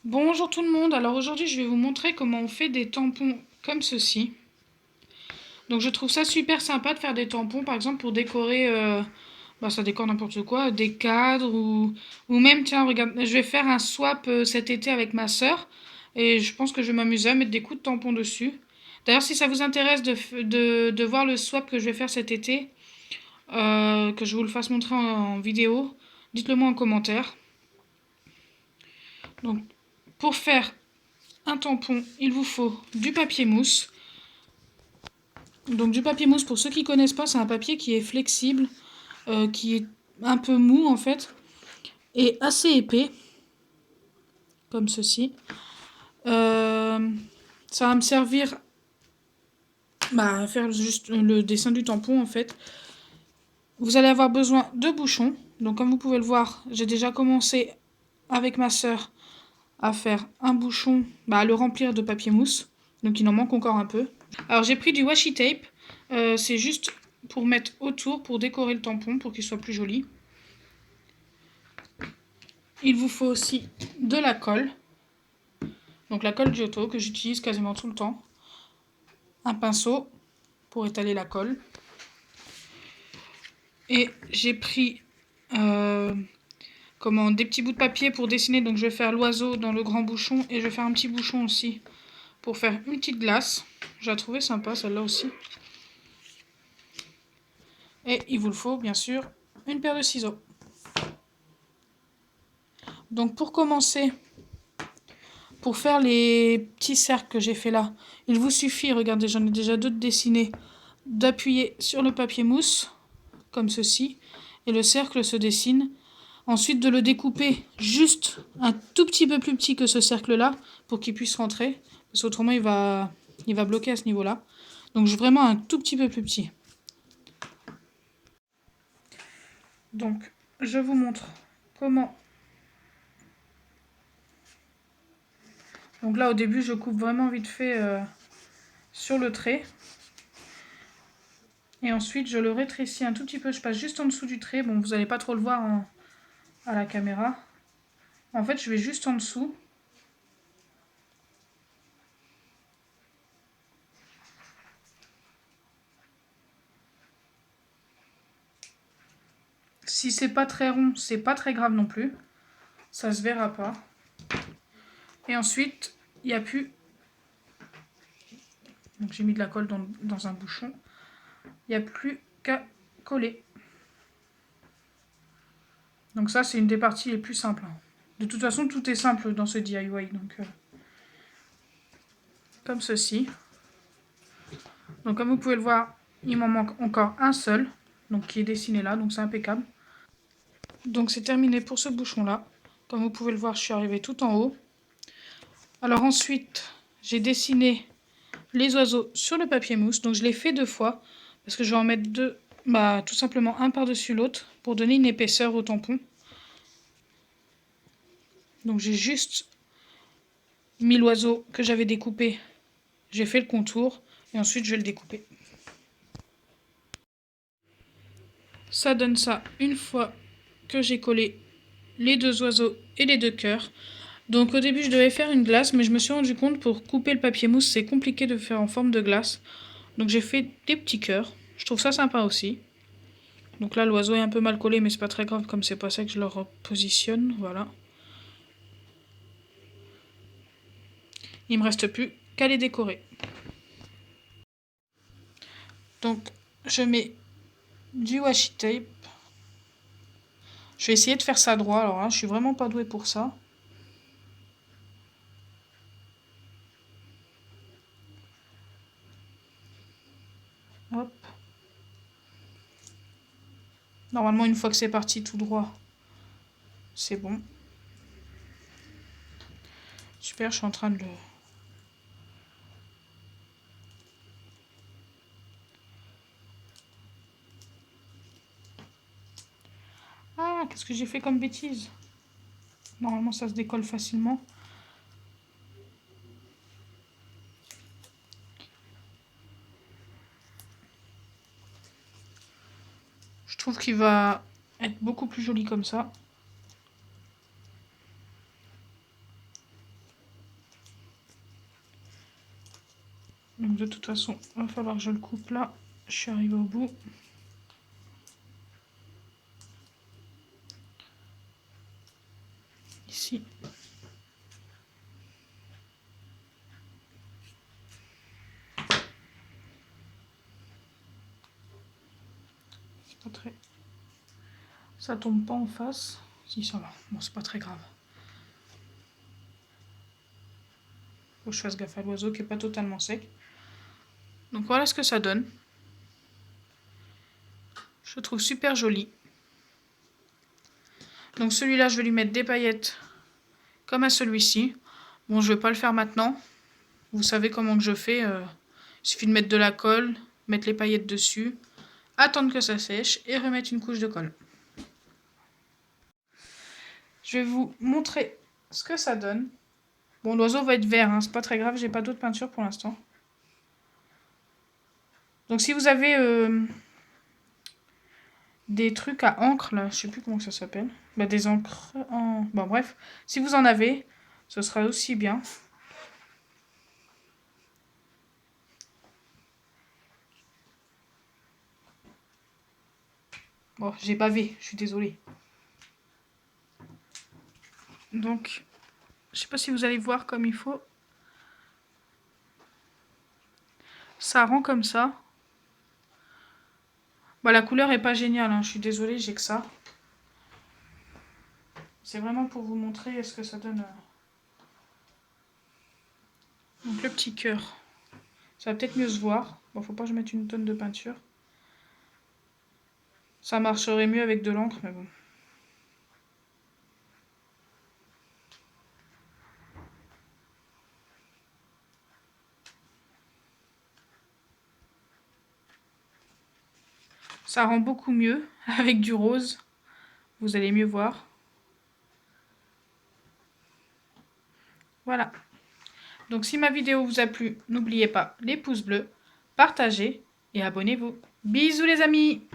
Bonjour tout le monde, alors aujourd'hui je vais vous montrer comment on fait des tampons comme ceci. Donc je trouve ça super sympa de faire des tampons par exemple pour décorer, ça décore n'importe quoi, des cadres ou même tiens regarde, je vais faire un swap cet été avec ma sœur et je pense que je vais m'amuser à mettre des coups de tampons dessus. D'ailleurs si ça vous intéresse de voir le swap que je vais faire cet été, que je vous le fasse montrer en vidéo, dites-le moi en commentaire. Donc pour faire un tampon, il vous faut du papier mousse. Donc du papier mousse, pour ceux qui ne connaissent pas, c'est un papier qui est flexible, qui est un peu mou en fait, et assez épais, comme ceci. Ça va me servir à faire juste le dessin du tampon en fait. Vous allez avoir besoin de bouchons. Donc comme vous pouvez le voir, j'ai déjà commencé avec ma sœur à faire un bouchon, à le remplir de papier mousse. Donc il en manque encore un peu. Alors j'ai pris du washi tape. C'est juste pour mettre autour, pour décorer le tampon, pour qu'il soit plus joli. Il vous faut aussi de la colle. Donc la colle Giotto que j'utilise quasiment tout le temps. Un pinceau pour étaler la colle. Et j'ai pris des petits bouts de papier pour dessiner. Donc je vais faire l'oiseau dans le grand bouchon et je vais faire un petit bouchon aussi pour faire une petite glace. J'ai trouvé sympa celle-là aussi. Et il vous le faut bien sûr une paire de ciseaux. Donc pour commencer, pour faire les petits cercles que j'ai fait là, il vous suffit, regardez j'en ai déjà deux dessinés, d'appuyer sur le papier mousse, comme ceci, et le cercle se dessine. Ensuite de le découper juste un tout petit peu plus petit que ce cercle-là, pour qu'il puisse rentrer, parce qu'autrement il va bloquer à ce niveau-là. Donc vraiment un tout petit peu plus petit. Donc je vous montre comment. Donc là au début je coupe vraiment vite fait sur le trait. Et ensuite je le rétrécis un tout petit peu, je passe juste en dessous du trait. Bon vous n'allez pas trop le voir à la caméra. En fait je vais juste en dessous. Si c'est pas très rond, c'est pas très grave non plus. Ça se verra pas. Et ensuite, il n'y a plus. Donc j'ai mis de la colle dans un bouchon. Il n'y a plus qu'à coller. Donc ça, c'est une des parties les plus simples. De toute façon, tout est simple dans ce DIY. Donc, comme ceci. Donc comme vous pouvez le voir, il m'en manque encore un seul. Donc qui est dessiné là, donc c'est impeccable. Donc c'est terminé pour ce bouchon-là. Comme vous pouvez le voir, je suis arrivée tout en haut. Alors ensuite, j'ai dessiné les oiseaux sur le papier mousse. Donc je l'ai fait deux fois parce que je vais en mettre deux, tout simplement un par-dessus l'autre pour donner une épaisseur au tampon. Donc j'ai juste mis l'oiseau que j'avais découpé, j'ai fait le contour et ensuite je vais le découper. Ça donne ça une fois que j'ai collé les deux oiseaux et les deux cœurs. Donc au début je devais faire une glace, mais je me suis rendu compte pour couper le papier mousse c'est compliqué de faire en forme de glace. Donc j'ai fait des petits cœurs, je trouve ça sympa aussi. Donc là l'oiseau est un peu mal collé mais c'est pas très grave comme c'est pas ça que je le repositionne, voilà. Il me reste plus qu'à les décorer. Donc je mets du washi tape. Je vais essayer de faire ça droit, alors là je suis vraiment pas douée pour ça. Hop. Normalement une fois que c'est parti tout droit, c'est bon. Super, je suis en train de le... Ah, qu'est-ce que j'ai fait comme bêtise? Normalement ça se décolle facilement. Je trouve qu'il va être beaucoup plus joli comme ça. Donc de toute façon, il va falloir que je le coupe là. Je suis arrivée au bout. Ici. C'est pas très... Ça tombe pas en face. Si, ça va. Bon, c'est pas très grave. Faut que je fasse gaffe à l'oiseau qui est pas totalement sec. Donc voilà ce que ça donne. Je le trouve super joli. Donc celui-là, je vais lui mettre des paillettes comme à celui-ci. Bon, je vais pas le faire maintenant. Vous savez comment que je fais. Il suffit de mettre de la colle, mettre les paillettes dessus, attendre que ça sèche et remettre une couche de colle. Je vais vous montrer ce que ça donne. Bon, l'oiseau va être vert, hein, c'est pas très grave, j'ai pas d'autre peinture pour l'instant. Donc si vous avez des trucs à encre, là, je sais plus comment ça s'appelle. Bah, des encres en... Bon, bref, si vous en avez, ce sera aussi bien. Bon, j'ai bavé, je suis désolée. Donc, je sais pas si vous allez voir comme il faut. Ça rend comme ça. Bah, la couleur est pas géniale, hein, je suis désolée, j'ai que ça. C'est vraiment pour vous montrer ce que ça donne. Donc le petit cœur. Ça va peut-être mieux se voir. Bon, faut pas que je mette une tonne de peinture. Ça marcherait mieux avec de l'encre, mais bon. Ça rend beaucoup mieux avec du rose. Vous allez mieux voir. Voilà. Donc si ma vidéo vous a plu, n'oubliez pas les pouces bleus, partagez et abonnez-vous. Bisous les amis!